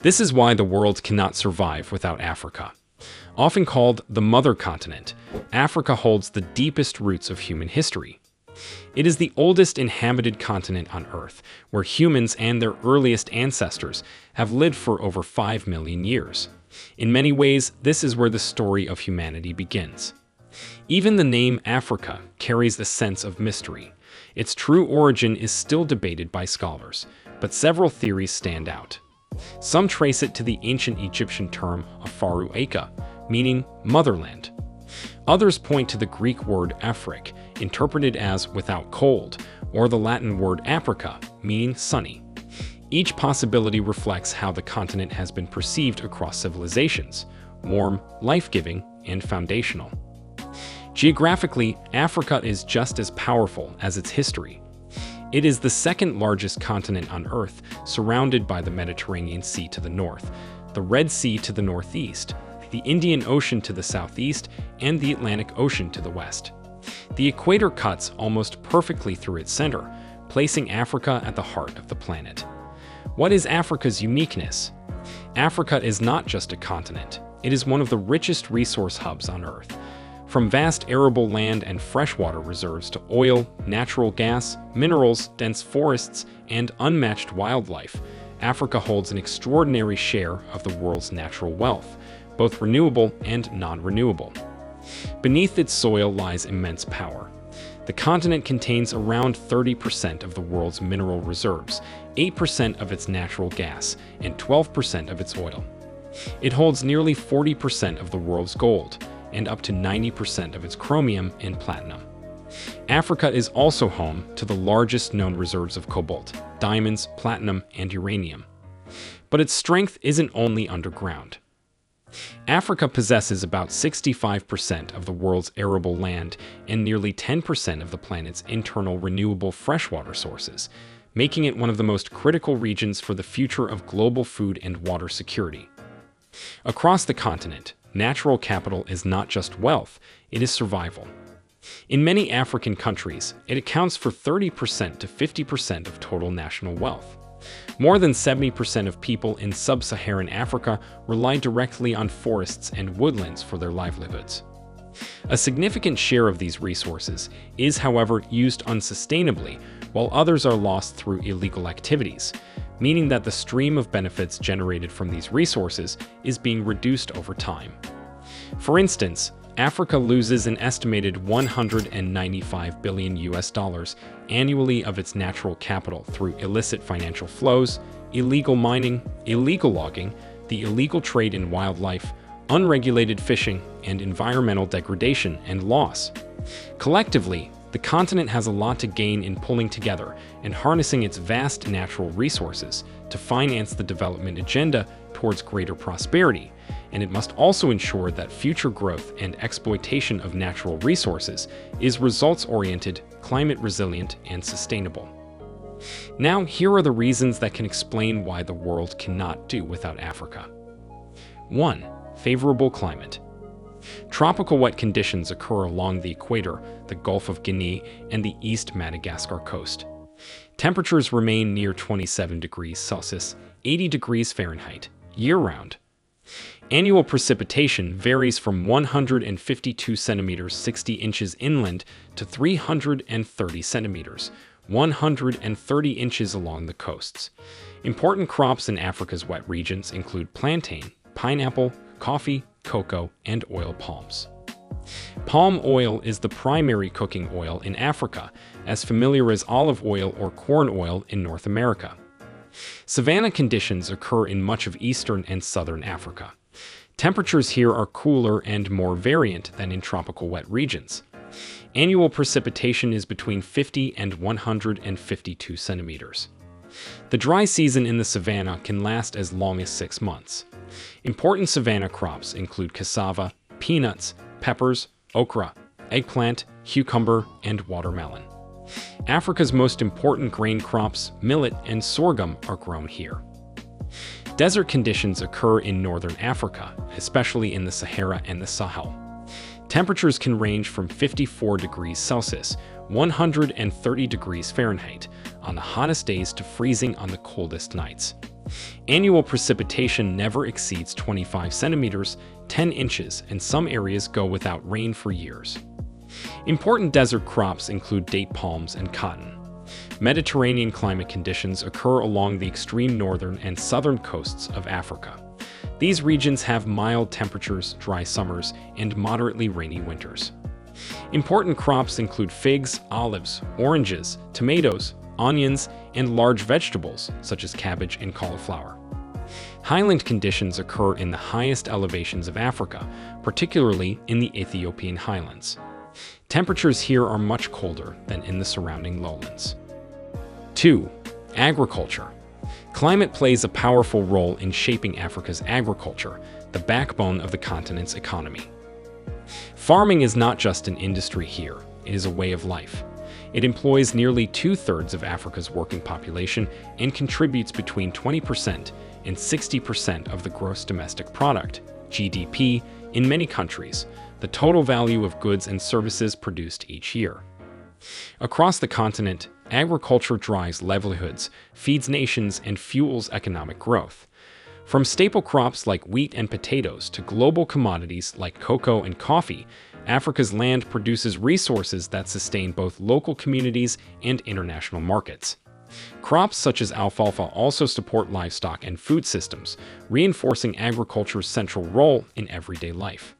This is why the world cannot survive without Africa. Often called the mother continent, Africa holds the deepest roots of human history. It is the oldest inhabited continent on Earth, where humans and their earliest ancestors have lived for over 5 million years. In many ways, this is where the story of humanity begins. Even the name Africa carries a sense of mystery. Its true origin is still debated by scholars, but several theories stand out. Some trace it to the ancient Egyptian term Afaru Eka, meaning motherland. Others point to the Greek word Afrik, interpreted as without cold, or the Latin word Aprica, meaning sunny. Each possibility reflects how the continent has been perceived across civilizations: warm, life-giving, and foundational. Geographically, Africa is just as powerful as its history. It is the second largest continent on Earth, surrounded by the Mediterranean Sea to the north, the Red Sea to the northeast, the Indian Ocean to the southeast, and the Atlantic Ocean to the west. The equator cuts almost perfectly through its center, placing Africa at the heart of the planet. What is Africa's uniqueness? Africa is not just a continent. It is one of the richest resource hubs on Earth. From vast arable land and freshwater reserves to oil, natural gas, minerals, dense forests, and unmatched wildlife, Africa holds an extraordinary share of the world's natural wealth, both renewable and non-renewable. Beneath its soil lies immense power. The continent contains around 30% of the world's mineral reserves, 8% of its natural gas, and 12% of its oil. It holds nearly 40% of the world's gold, and up to 90% of its chromium and platinum. Africa is also home to the largest known reserves of cobalt, diamonds, platinum, and uranium. But its strength isn't only underground. Africa possesses about 65% of the world's arable land and nearly 10% of the planet's internal renewable freshwater sources, making it one of the most critical regions for the future of global food and water security. Across the continent, natural capital is not just wealth, it is survival. In many African countries, it accounts for 30% to 50% of total national wealth. More than 70% of people in sub-Saharan Africa rely directly on forests and woodlands for their livelihoods. A significant share of these resources is, however, used unsustainably, while others are lost through illegal activities, meaning that the stream of benefits generated from these resources is being reduced over time. For instance, Africa loses an estimated $195 billion annually of its natural capital through illicit financial flows, illegal mining, illegal logging, the illegal trade in wildlife, unregulated fishing, and environmental degradation and loss. Collectively, the continent has a lot to gain in pulling together and harnessing its vast natural resources to finance the development agenda towards greater prosperity, and it must also ensure that future growth and exploitation of natural resources is results-oriented, climate-resilient, and sustainable. Now, here are the reasons that can explain why the world cannot do without Africa. 1. Favorable climate. Tropical wet conditions occur along the equator, the Gulf of Guinea, and the East Madagascar coast. Temperatures remain near 27 degrees Celsius, 80 degrees Fahrenheit, year-round. Annual precipitation varies from 152 centimeters 60 inches inland to 330 centimeters 130 inches along the coasts. Important crops in Africa's wet regions include plantain, pineapple, coffee, cocoa, and oil palms. Palm oil is the primary cooking oil in Africa, as familiar as olive oil or corn oil in North America. Savanna conditions occur in much of eastern and southern Africa. Temperatures here are cooler and more variant than in tropical wet regions. Annual precipitation is between 50 and 152 centimeters. The dry season in the savanna can last as long as 6 months. Important savanna crops include cassava, peanuts, peppers, okra, eggplant, cucumber, and watermelon. Africa's most important grain crops, millet and sorghum, are grown here. Desert conditions occur in northern Africa, especially in the Sahara and the Sahel. Temperatures can range from 54 degrees Celsius, 130 degrees Fahrenheit, on the hottest days to freezing on the coldest nights. Annual precipitation never exceeds 25 centimeters, 10 inches, and some areas go without rain for years. Important desert crops include date palms and cotton. Mediterranean climate conditions occur along the extreme northern and southern coasts of Africa. These regions have mild temperatures, dry summers, and moderately rainy winters. Important crops include figs, olives, oranges, tomatoes, onions, and large vegetables such as cabbage and cauliflower. Highland conditions occur in the highest elevations of Africa, particularly in the Ethiopian highlands. Temperatures here are much colder than in the surrounding lowlands. 2. Agriculture. Climate plays a powerful role in shaping Africa's agriculture, the backbone of the continent's economy. Farming is not just an industry here, it is a way of life. It employs nearly 2/3 of Africa's working population and contributes between 20% and 60% of the gross domestic product, GDP, in many countries, the total value of goods and services produced each year. Across the continent, agriculture drives livelihoods, feeds nations, and fuels economic growth. From staple crops like wheat and potatoes to global commodities like cocoa and coffee, Africa's land produces resources that sustain both local communities and international markets. Crops such as alfalfa also support livestock and food systems, reinforcing agriculture's central role in everyday life.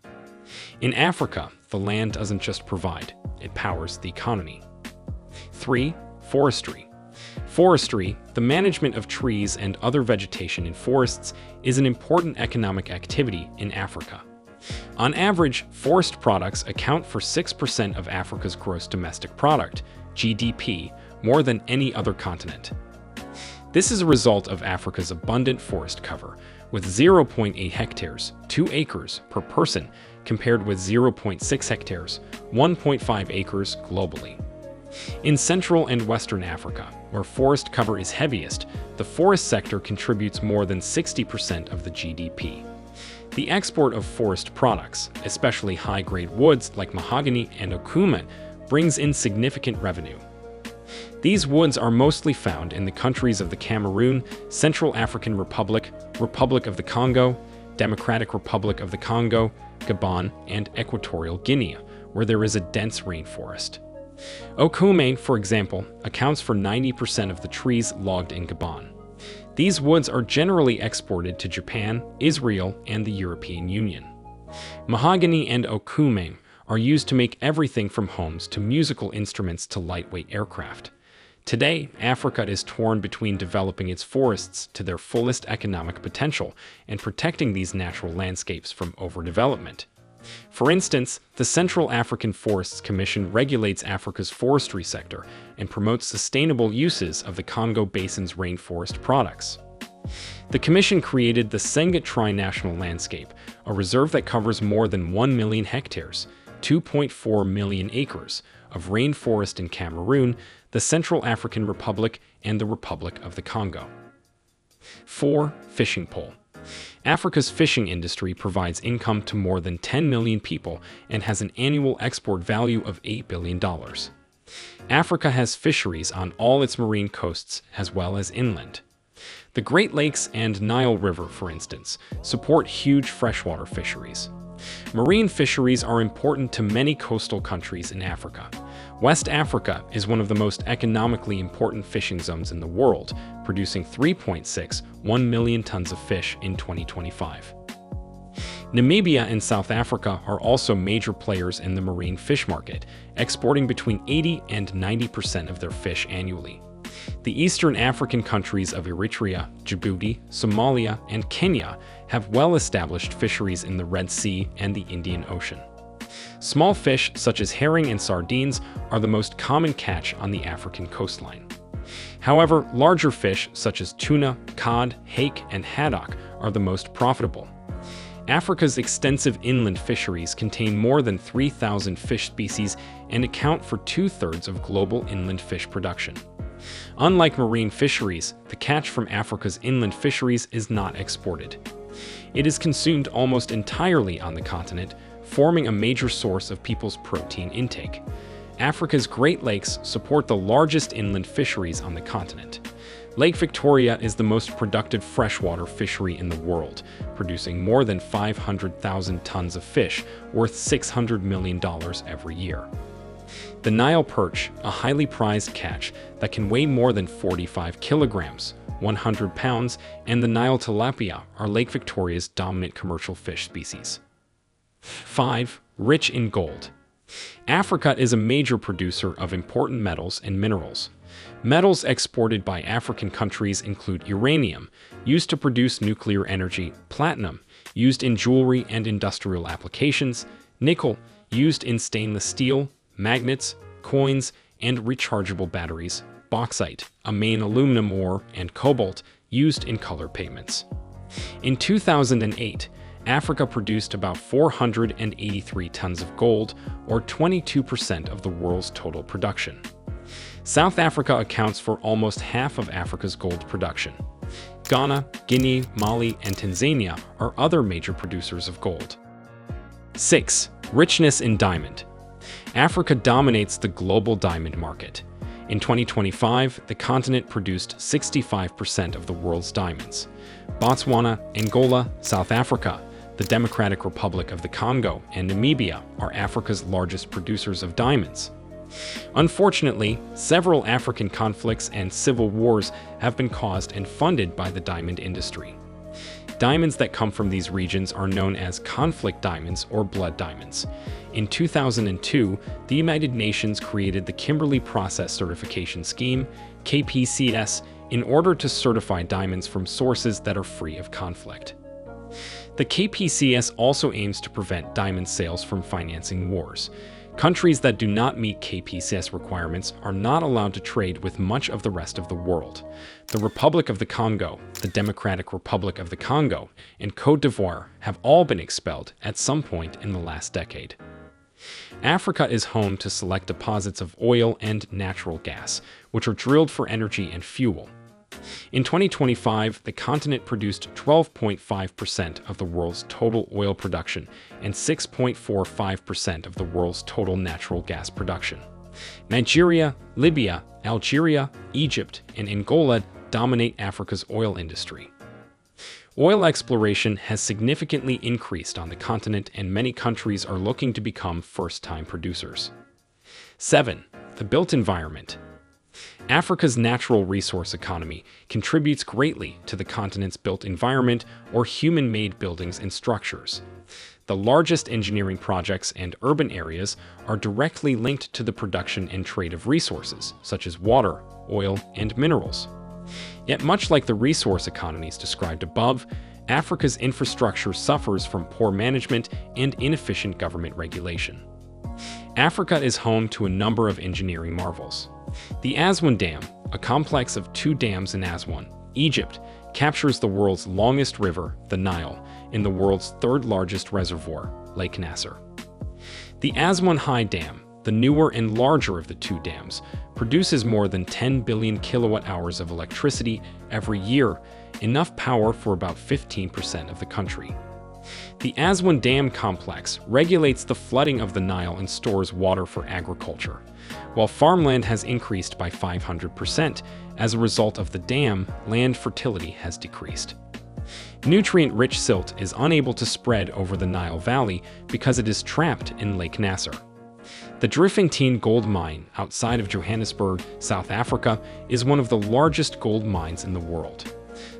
In Africa, the land doesn't just provide, it powers the economy. 3. Forestry. Forestry, the management of trees and other vegetation in forests, is an important economic activity in Africa. On average, forest products account for 6% of Africa's gross domestic product, GDP, more than any other continent. This is a result of Africa's abundant forest cover, with 0.8 hectares, 2 acres per person, compared with 0.6 hectares, 1.5 acres globally. In Central and Western Africa, where forest cover is heaviest, the forest sector contributes more than 60% of the GDP. The export of forest products, especially high-grade woods like mahogany and okume, brings in significant revenue. These woods are mostly found in the countries of the Cameroon, Central African Republic, Republic of the Congo, Democratic Republic of the Congo, Gabon, and Equatorial Guinea, where there is a dense rainforest. Okume, for example, accounts for 90% of the trees logged in Gabon. These woods are generally exported to Japan, Israel, and the European Union. Mahogany and okume are used to make everything from homes to musical instruments to lightweight aircraft. Today, Africa is torn between developing its forests to their fullest economic potential and protecting these natural landscapes from overdevelopment. For instance, the Central African Forests Commission regulates Africa's forestry sector and promotes sustainable uses of the Congo Basin's rainforest products. The Commission created the Senget Tri-National Landscape, a reserve that covers more than 1 million hectares, 2.4 million acres, of rainforest in Cameroon, the Central African Republic, and the Republic of the Congo. 4. Fishing pole. Africa's fishing industry provides income to more than 10 million people and has an annual export value of $8 billion. Africa has fisheries on all its marine coasts as well as inland. The Great Lakes and Nile River, for instance, support huge freshwater fisheries. Marine fisheries are important to many coastal countries in Africa. West Africa is one of the most economically important fishing zones in the world, producing 3.61 million tons of fish in 2025. Namibia and South Africa are also major players in the marine fish market, exporting between 80 and 90% of their fish annually. The Eastern African countries of Eritrea, Djibouti, Somalia, and Kenya have well-established fisheries in the Red Sea and the Indian Ocean. Small fish such as herring and sardines are the most common catch on the African coastline. However, larger fish such as tuna, cod, hake, and haddock are the most profitable. Africa's extensive inland fisheries contain more than 3,000 fish species and account for 2/3 of global inland fish production. Unlike marine fisheries, the catch from Africa's inland fisheries is not exported. It is consumed almost entirely on the continent, forming a major source of people's protein intake. Africa's Great Lakes support the largest inland fisheries on the continent. Lake Victoria is the most productive freshwater fishery in the world, producing more than 500,000 tons of fish, worth $600 million every year. The Nile perch, a highly prized catch that can weigh more than 45 kilograms, 100 pounds, and the Nile tilapia are Lake Victoria's dominant commercial fish species. 5. Rich in gold. Africa is a major producer of important metals and minerals. Metals exported by African countries include uranium, used to produce nuclear energy, platinum, used in jewelry and industrial applications, nickel, used in stainless steel, magnets, coins, and rechargeable batteries, bauxite, a main aluminum ore, and cobalt, used in color pigments. In 2008, Africa produced about 483 tons of gold, or 22% of the world's total production. South Africa accounts for almost half of Africa's gold production. Ghana, Guinea, Mali, and Tanzania are other major producers of gold. 6. Richness in diamond. Africa dominates the global diamond market. In 2025, the continent produced 65% of the world's diamonds. Botswana, Angola, South Africa, the Democratic Republic of the Congo, and Namibia are Africa's largest producers of diamonds. Unfortunately, several African conflicts and civil wars have been caused and funded by the diamond industry. Diamonds that come from these regions are known as conflict diamonds or blood diamonds. In 2002, the United Nations created the Kimberley Process Certification Scheme, KPCS, in order to certify diamonds from sources that are free of conflict. The KPCS also aims to prevent diamond sales from financing wars. Countries that do not meet KPCS requirements are not allowed to trade with much of the rest of the world. The Republic of the Congo, the Democratic Republic of the Congo, and Côte d'Ivoire have all been expelled at some point in the last decade. Africa is home to select deposits of oil and natural gas, which are drilled for energy and fuel. In 2025, the continent produced 12.5% of the world's total oil production and 6.45% of the world's total natural gas production. Nigeria, Libya, Algeria, Egypt, and Angola dominate Africa's oil industry. Oil exploration has significantly increased on the continent, and many countries are looking to become first-time producers. 7. The built environment. Africa's natural resource economy contributes greatly to the continent's built environment, or human-made buildings and structures. The largest engineering projects and urban areas are directly linked to the production and trade of resources, such as water, oil, and minerals. Yet much like the resource economies described above, Africa's infrastructure suffers from poor management and inefficient government regulation. Africa is home to a number of engineering marvels. The Aswan Dam, a complex of 2 dams in Aswan, Egypt, captures the world's longest river, the Nile, in the world's 3rd largest reservoir, Lake Nasser. The Aswan High Dam, the newer and larger of the 2 dams, produces more than 10 billion kilowatt-hours of electricity every year, enough power for about 15% of the country. The Aswan Dam complex regulates the flooding of the Nile and stores water for agriculture. While farmland has increased by 500%, as a result of the dam, land fertility has decreased. Nutrient-rich silt is unable to spread over the Nile Valley because it is trapped in Lake Nasser. The Driefontein gold mine outside of Johannesburg, South Africa, is one of the largest gold mines in the world.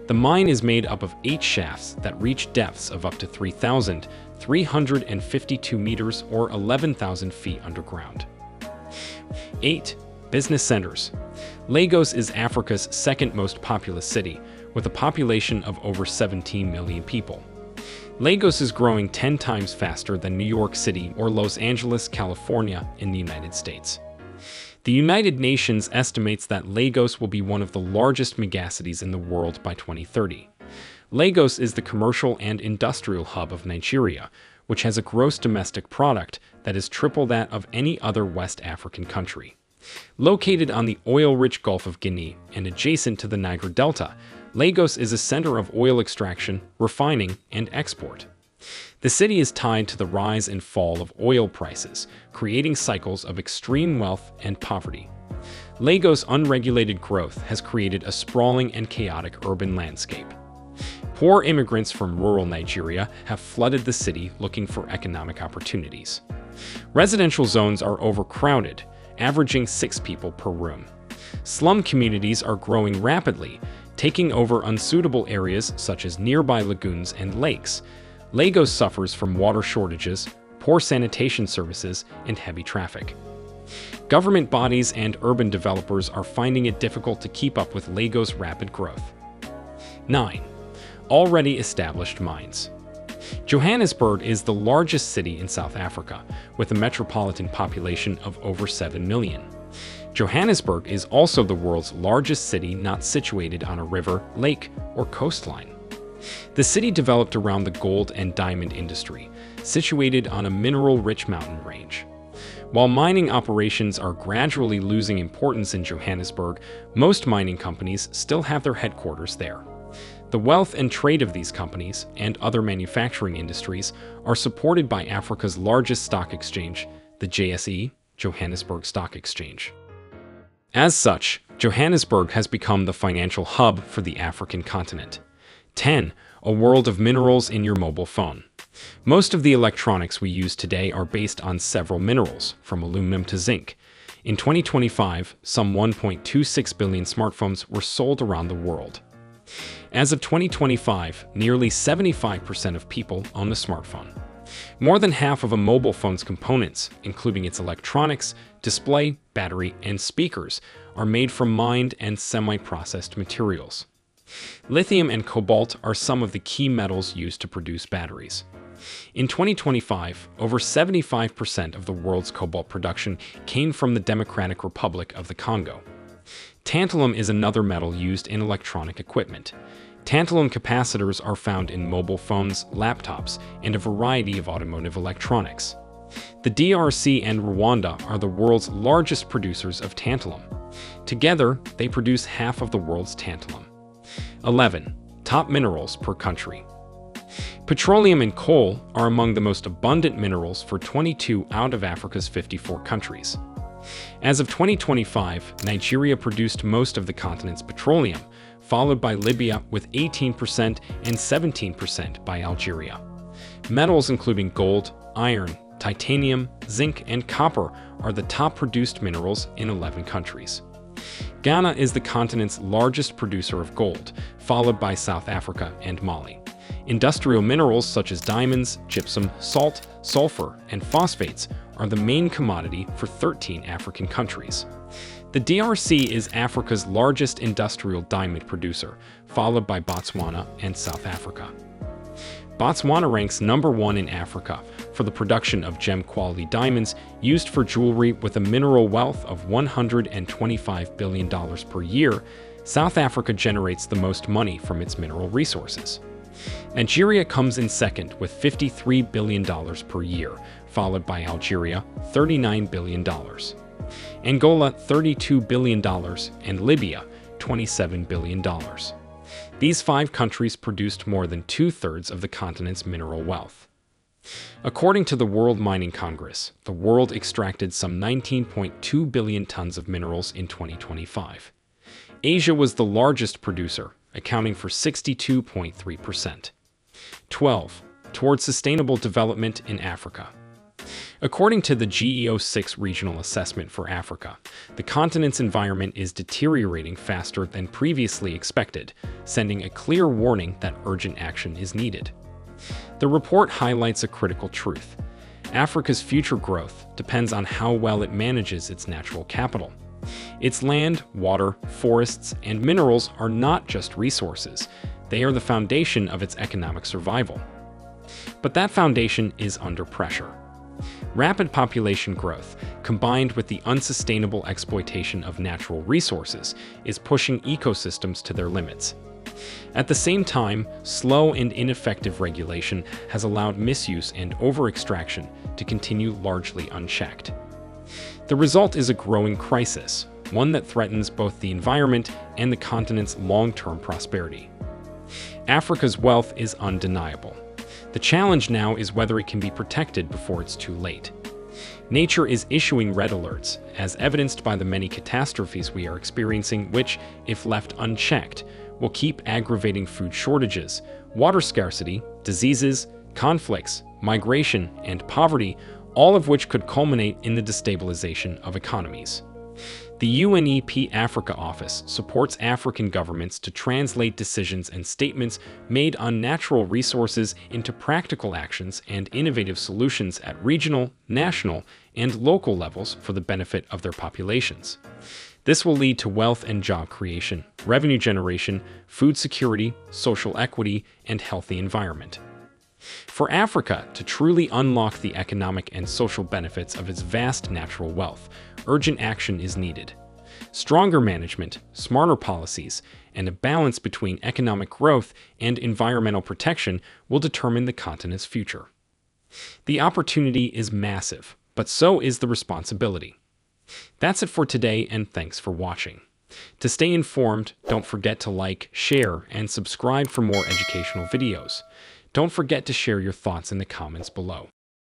The mine is made up of 8 shafts that reach depths of up to 3,352 meters or 11,000 feet underground. 8. Business centers. Lagos is Africa's 2nd most populous city, with a population of over 17 million people. Lagos is growing 10 times faster than New York City or Los Angeles, California, in the United States. The United Nations estimates that Lagos will be one of the largest megacities in the world by 2030. Lagos is the commercial and industrial hub of Nigeria, which has a gross domestic product that is triple that of any other West African country. Located on the oil-rich Gulf of Guinea and adjacent to the Niger Delta, Lagos is a center of oil extraction, refining, and export. The city is tied to the rise and fall of oil prices, creating cycles of extreme wealth and poverty. Lagos' unregulated growth has created a sprawling and chaotic urban landscape. Poor immigrants from rural Nigeria have flooded the city looking for economic opportunities. Residential zones are overcrowded, averaging 6 people per room. Slum communities are growing rapidly, taking over unsuitable areas such as nearby lagoons and lakes. Lagos suffers from water shortages, poor sanitation services, and heavy traffic. Government bodies and urban developers are finding it difficult to keep up with Lagos' rapid growth. 9. Already established mines. Johannesburg is the largest city in South Africa, with a metropolitan population of over 7 million. Johannesburg is also the world's largest city not situated on a river, lake, or coastline. The city developed around the gold and diamond industry, situated on a mineral-rich mountain range. While mining operations are gradually losing importance in Johannesburg, most mining companies still have their headquarters there. The wealth and trade of these companies and other manufacturing industries are supported by Africa's largest stock exchange, the JSE, Johannesburg Stock Exchange. As such, Johannesburg has become the financial hub for the African continent. 10. A world of minerals in your mobile phone. Most of the electronics we use today are based on several minerals, from aluminum to zinc. In 2025, some 1.26 billion smartphones were sold around the world. As of 2025, nearly 75% of people own a smartphone. More than half of a mobile phone's components, including its electronics, display, battery, and speakers, are made from mined and semi-processed materials. Lithium and cobalt are some of the key metals used to produce batteries. In 2025, over 75% of the world's cobalt production came from the Democratic Republic of the Congo. Tantalum is another metal used in electronic equipment. Tantalum capacitors are found in mobile phones, laptops, and a variety of automotive electronics. The DRC and Rwanda are the world's largest producers of tantalum. Together, they produce half of the world's tantalum. 11. Top minerals per country. Petroleum and coal are among the most abundant minerals for 22 out of Africa's 54 countries. As of 2025, Nigeria produced most of the continent's petroleum, followed by Libya with 18% and 17% by Algeria. Metals including gold, iron, titanium, zinc, and copper are the top produced minerals in 11 countries. Ghana is the continent's largest producer of gold, followed by South Africa and Mali. Industrial minerals such as diamonds, gypsum, salt, sulfur, and phosphates are the main commodity for 13 African countries. The DRC is Africa's largest industrial diamond producer, followed by Botswana and South Africa. Botswana ranks number 1 in Africa for the production of gem-quality diamonds used for jewelry with a mineral wealth of $125 billion per year. South Africa generates the most money from its mineral resources. Nigeria comes in second with $53 billion per year, followed by Algeria, $39 billion. Angola, $32 billion, and Libya, $27 billion. These 5 countries produced more than 2/3 of the continent's mineral wealth. According to the World Mining Congress, the world extracted some 19.2 billion tons of minerals in 2025. Asia was the largest producer, accounting for 62.3%. 12. Towards sustainable development in Africa. According to the GEO-6 Regional Assessment for Africa, the continent's environment is deteriorating faster than previously expected, sending a clear warning that urgent action is needed. The report highlights a critical truth. Africa's future growth depends on how well it manages its natural capital. Its land, water, forests, and minerals are not just resources. They are the foundation of its economic survival. But that foundation is under pressure. Rapid population growth, combined with the unsustainable exploitation of natural resources, is pushing ecosystems to their limits. At the same time, slow and ineffective regulation has allowed misuse and over-extraction to continue largely unchecked. The result is a growing crisis, one that threatens both the environment and the continent's long-term prosperity. Africa's wealth is undeniable. The challenge now is whether it can be protected before it's too late. Nature is issuing red alerts, as evidenced by the many catastrophes we are experiencing, which, if left unchecked, will keep aggravating food shortages, water scarcity, diseases, conflicts, migration, and poverty, all of which could culminate in the destabilization of economies. The UNEP Africa Office supports African governments to translate decisions and statements made on natural resources into practical actions and innovative solutions at regional, national, and local levels for the benefit of their populations. This will lead to wealth and job creation, revenue generation, food security, social equity, and healthy environment. For Africa to truly unlock the economic and social benefits of its vast natural wealth, urgent action is needed. Stronger management, smarter policies, and a balance between economic growth and environmental protection will determine the continent's future. The opportunity is massive, but so is the responsibility. That's it for today, and thanks for watching. To stay informed, don't forget to like, share, and subscribe for more educational videos. Don't forget to share your thoughts in the comments below.